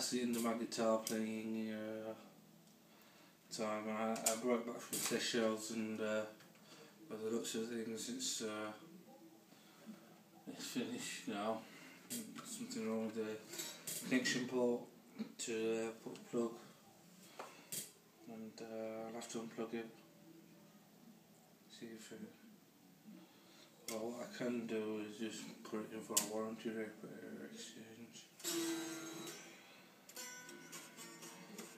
that's the end of my guitar playing time. I brought it back from Seychelles, and by the looks of things, it's finished now. Something wrong with the connection port to put the plug, and I'll have to unplug it. See if well, what I can do is just put it in for a warranty repair exchange.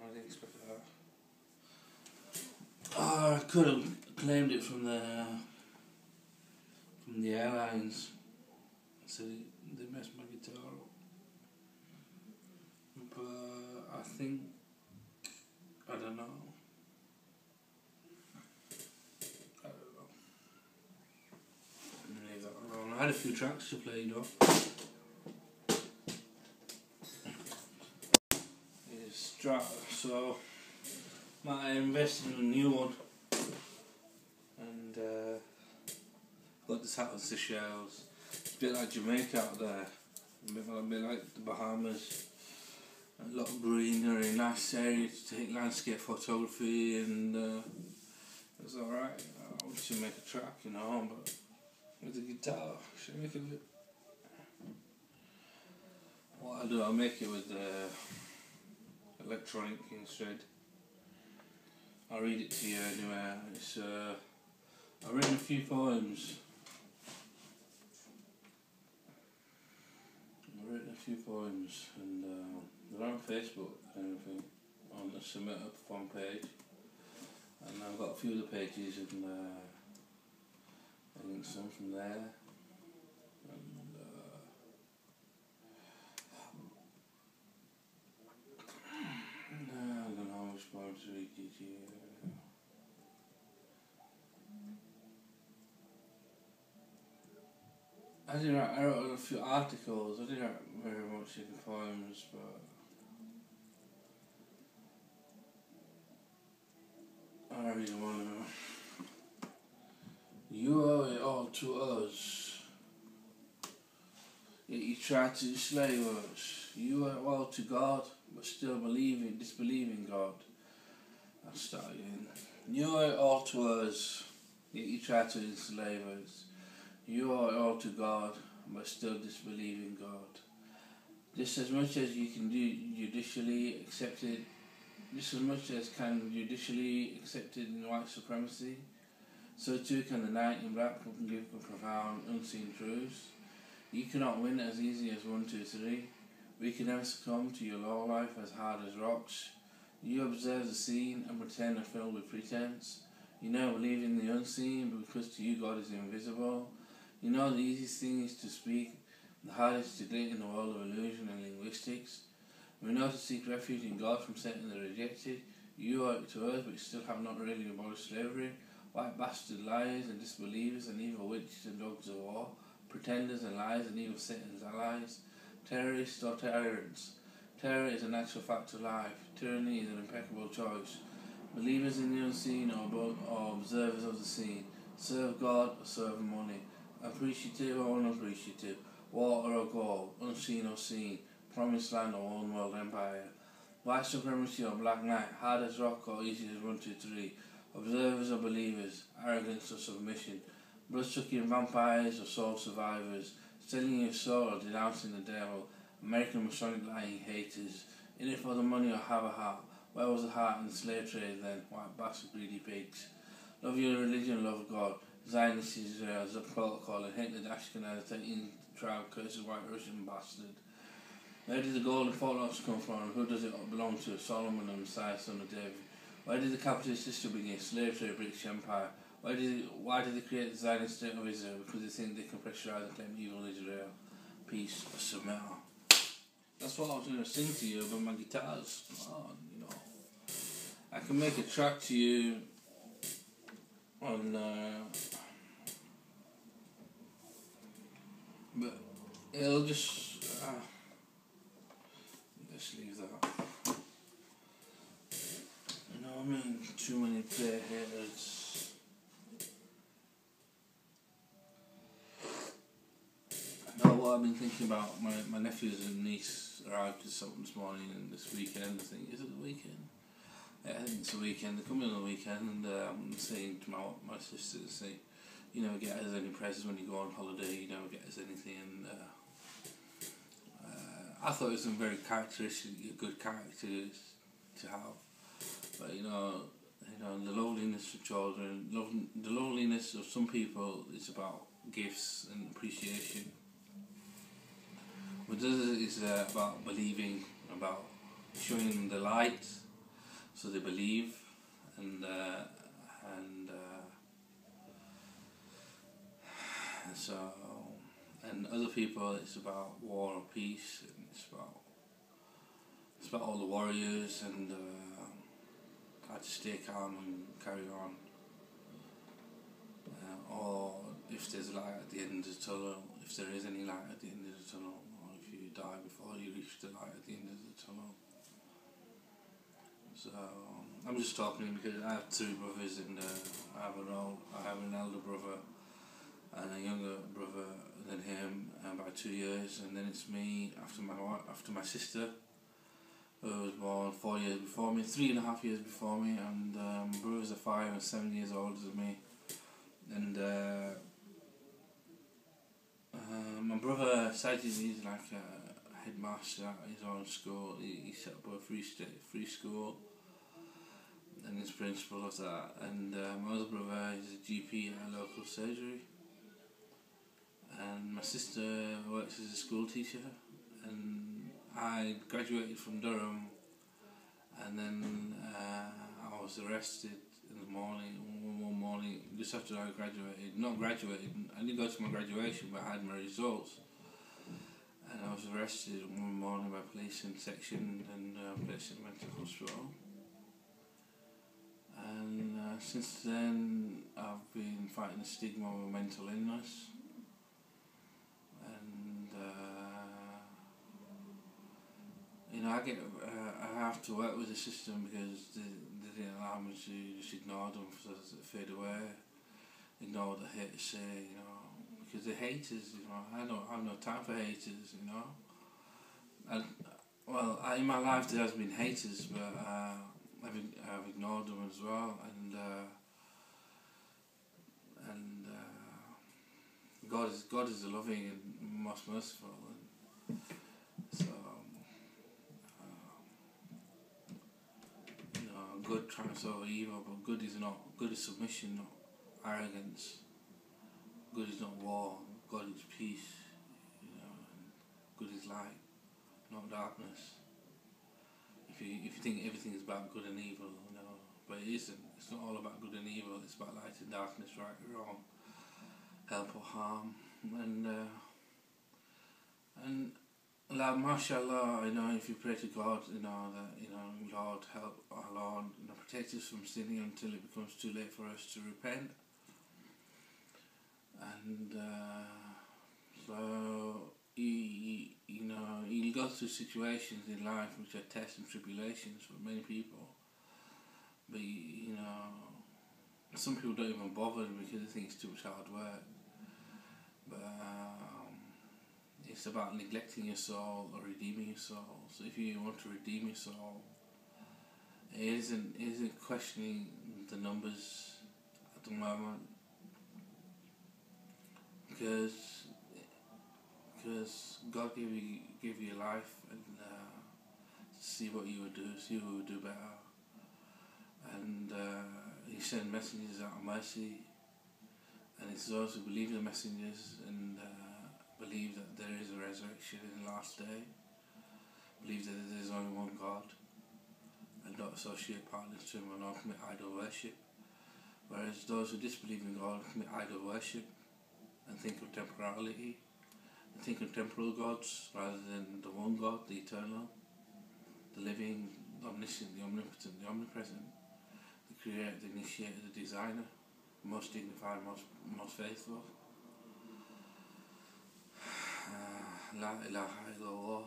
I didn't expect that. Oh, I could have claimed it from the airlines, so they messed my guitar up. But I think, I don't know. Leave that alone. I had a few tracks to play though. So I invested in a new one, and got this out of Seychelles. It's a bit like Jamaica out there, a bit like the Bahamas. A lot of greenery, nice area to take landscape photography, and it was alright. I wanted to make a track, you know, but with the guitar, should I make it with... What I'll do, I'll make it with electronic instead. I'll read it to you anyway. It's I've written a few poems. And they're on Facebook and everything, on the Submit Up fan page, and I've got a few other pages, and I think some from there, and I don't know how much more to read it to you. I wrote a few articles. I didn't write very much in poems, but I'll read one. You owe it all to us, yet you try to enslave us. You owe it all to God, but still disbelieving God. I'll start again. You owe it all to us, yet you try to enslave us. You owe it all to God, but still disbelieving God. Just as much as you can do judicially accepted, just as much as can judicially accepted in white supremacy, so too can the night in black can give profound unseen truths. You cannot win as easy as 1, 2, 3. We can never succumb to your low life as hard as rocks. You observe the scene and pretend are filled with pretense. You never believe in the unseen because to you God is invisible. You know the easiest thing is to speak, the hardest to glint in the world of illusion and linguistics. We know to seek refuge in God from Satan the rejected. You owe it to us, but you still have not really abolished slavery. White bastard liars and disbelievers and evil witches and dogs of war, pretenders and liars and evil Satan's allies, terrorists or tyrants. Terror is a natural fact of life. Tyranny is an impeccable choice. Believers in the unseen or observers of the scene. Serve God or serve money. Appreciative or unappreciative. Water or gold. Unseen or seen. Promised land or one world empire. White supremacy or black night. Hard as rock or easy as 1, 2, 3. Observers or believers. Arrogance or submission. Blood-sucking vampires or soul survivors. Selling your soul or denouncing the devil. American Masonic lying haters. In it for the money or have a heart. Where was the heart in the slave trade then? White bastard greedy pigs. Love your religion, love God. Zionist Israel, the protocol, and hate the Ashkenazi tribe, cursed white Russian bastard. Where did the golden footnotes come from? Who does it belong to? Solomon and Messiah, son of David. Where did the capitalist system begin? Slave trade, British Empire. Why did they create the Zionist state of Israel? Because they think they can pressurize and claim evil Israel. Peace, submit. That's what I was going to sing to you about my guitars. Oh, you know, I can make a track to you on, but it'll just leave that. You know what I mean? Too many player haters. I know what I've been thinking about my nephews and niece arrived this morning and this weekend. I think, is it the weekend? Yeah, I think it's the weekend. They're coming on the weekend, and I'm saying to my sister, say, get us any presents when you go on holiday. Get us anything. And I thought it was some very good characters to have. But the loneliness of children, the loneliness of some people is about gifts and appreciation. With others, it's about believing, about showing them the light, so they believe, and other people, it's about war and peace, and it's about all the warriors and how to stay calm and carry on. Or if there's light at the end of the tunnel, if there is any light at the end of the tunnel, or if you die before you reach the light at the end of the tunnel. So I'm just talking because I have two brothers, and I have an elder brother and a younger brother than him by 2 years, and then it's me after my sister, who was born 4 years before me, 3.5 years before me, and my brothers are 5 and 7 years older than me. And my brother Sajid, he's like a headmaster at his own school. He set up a free school, and he's principal of that. And my other brother is a GP at a local surgery. And my sister works as a school teacher. And I graduated from Durham, and then I was arrested in the morning, one morning, just after I graduated. Not graduated, I didn't go to my graduation, but I had my results. And I was arrested one morning by police in section and placed in a mental hospital. And since then, I've been fighting the stigma of a mental illness. And I have to work with the system because they didn't allow me to just ignore them, so they fade away, ignore what they hate to say, because they're haters, I don't have no time for haters, in my life there has been haters, but I've ignored them as well, and God is loving and most merciful, and so good triumphs over evil, but good is submission, not arrogance. Good is not war, God is peace, and good is light, not darkness. If you think everything is about good and evil, but it isn't. It's not all about good and evil. It's about light and darkness, right or wrong, help or harm, and like, mashallah, if you pray to God, that, Lord, help our Lord, protect us from sinning until it becomes too late for us to repent. And so, you go through situations in life which are tests and tribulations for many people. But, some people don't even bother because they think it's too much hard work. But it's about neglecting your soul or redeeming your soul. So if you want to redeem your soul, it isn't questioning the numbers at the moment, because God gave you life, and see what you would do, see who would do better, and He sent messengers out of mercy, and it's those who believe the messengers and believe that there is a resurrection in the last day, believe that there is only one God, and not associate partners to Him, and not commit idol worship. Whereas those who disbelieve in God commit idol worship and think of temporality, and think of temporal gods rather than the one God, the eternal, the living, the omniscient, the omnipotent, the omnipresent, the creator, the initiator, the designer, the most dignified, most faithful. La ilaha illallah,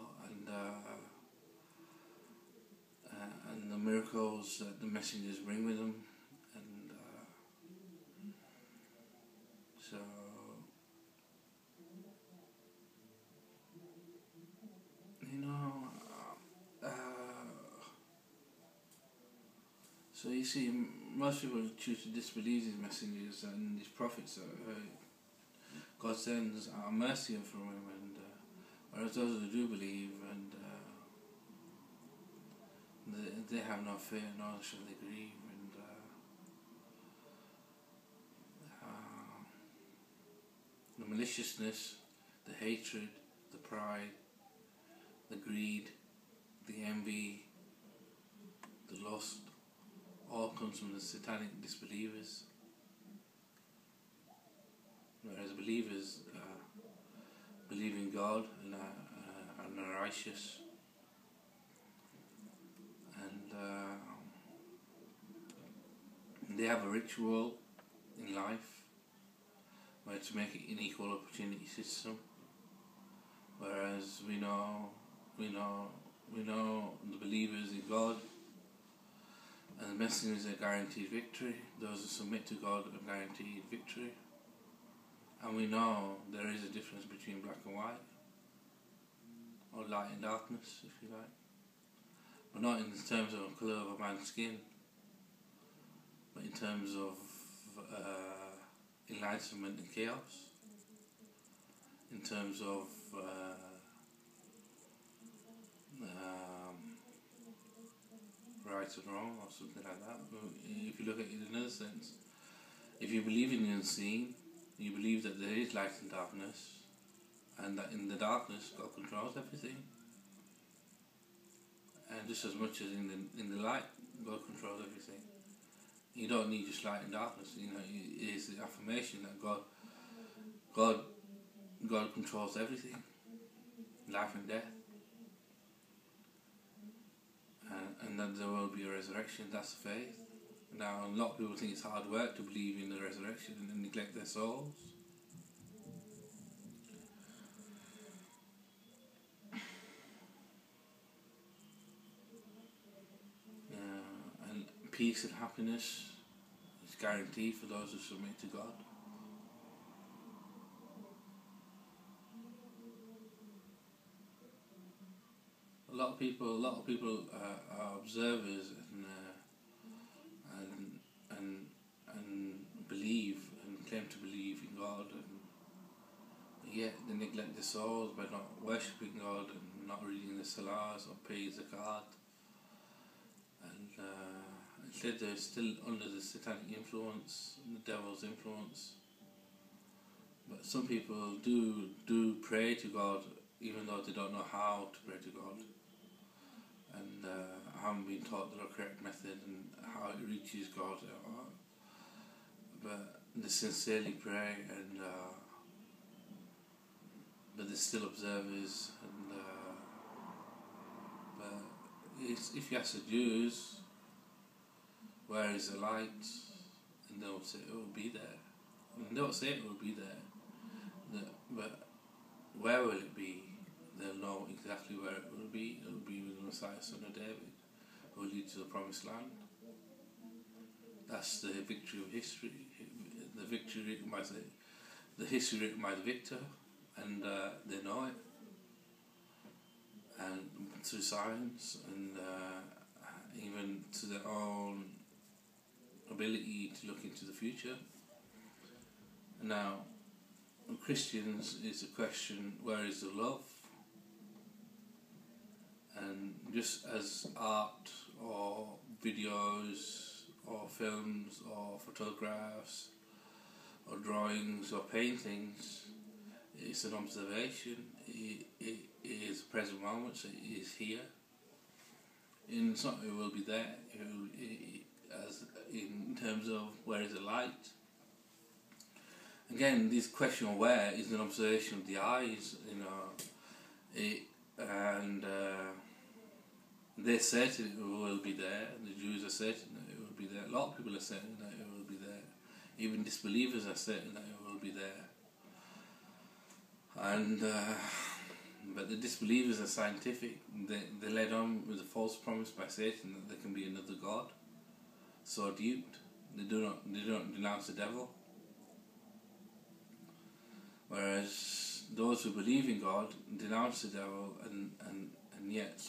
and the miracles that the messengers bring with them, and so So you see, most people choose to disbelieve these messengers and these prophets that God sends out of mercy from him, and whereas those who do believe, and they have no fear, nor shall they grieve, and the maliciousness, the hatred, the pride, the greed, the envy, the lust, all comes from the satanic disbelievers. Whereas believers believe in God and are righteous, and they have a ritual in life where to make it an equal opportunity system. Whereas we know the believers in God and the messengers are guaranteed victory. Those who submit to God are guaranteed victory. And we know there is a difference between black and white, or light and darkness, if you like. But not in terms of the colour of a man's skin, but in terms of enlightenment and chaos, in terms of right and wrong, or something like that. If you look at it in another sense, if you believe in the unseen, you believe that there is light and darkness, and that in the darkness God controls everything. And just as much as in the light, God controls everything. You don't need just light and darkness. You know, it is the affirmation that God controls everything, life and death, and that there will be a resurrection. That's faith. Now, a lot of people think it's hard work to believe in the resurrection and neglect their souls. And peace and happiness is guaranteed for those who submit to God. A lot of people are observers and believe and claim to believe in God, and yet they neglect their souls by not worshipping God and not reading the salahs or paying zakat, and instead they're still under the satanic influence, the devil's influence. But some people do pray to God even though they don't know how to pray to God, and haven't been taught the correct method and how it reaches God. But they sincerely pray, and but they're still observers. And but if you ask the Jews, where is the light, and they'll say it will be there. And they'll say it will be there, but where will it be? They'll know exactly where it will be. It will be with the Messiah, son of David, who will lead to the promised land. That's the victory of history. The victory written by the history written by the victor, and they know it. And through science, and even to their own ability to look into the future. Now, Christians is the question: where is the love? And just as art or videos or films or photographs or drawings or paintings, it's an observation. It is the present moment, so it is here. And it's not it will be there. As in terms of where is the light. Again, this question of where is an observation of the eyes, you know, and they're certain it will be there. The Jews are certain that it will be there. A lot of people are certain that it will be there. Even disbelievers are certain that it will be there. And but the disbelievers are scientific. They're led on with a false promise by Satan that there can be another God. So duped. They don't denounce the devil. Whereas those who believe in God denounce the devil, and yet some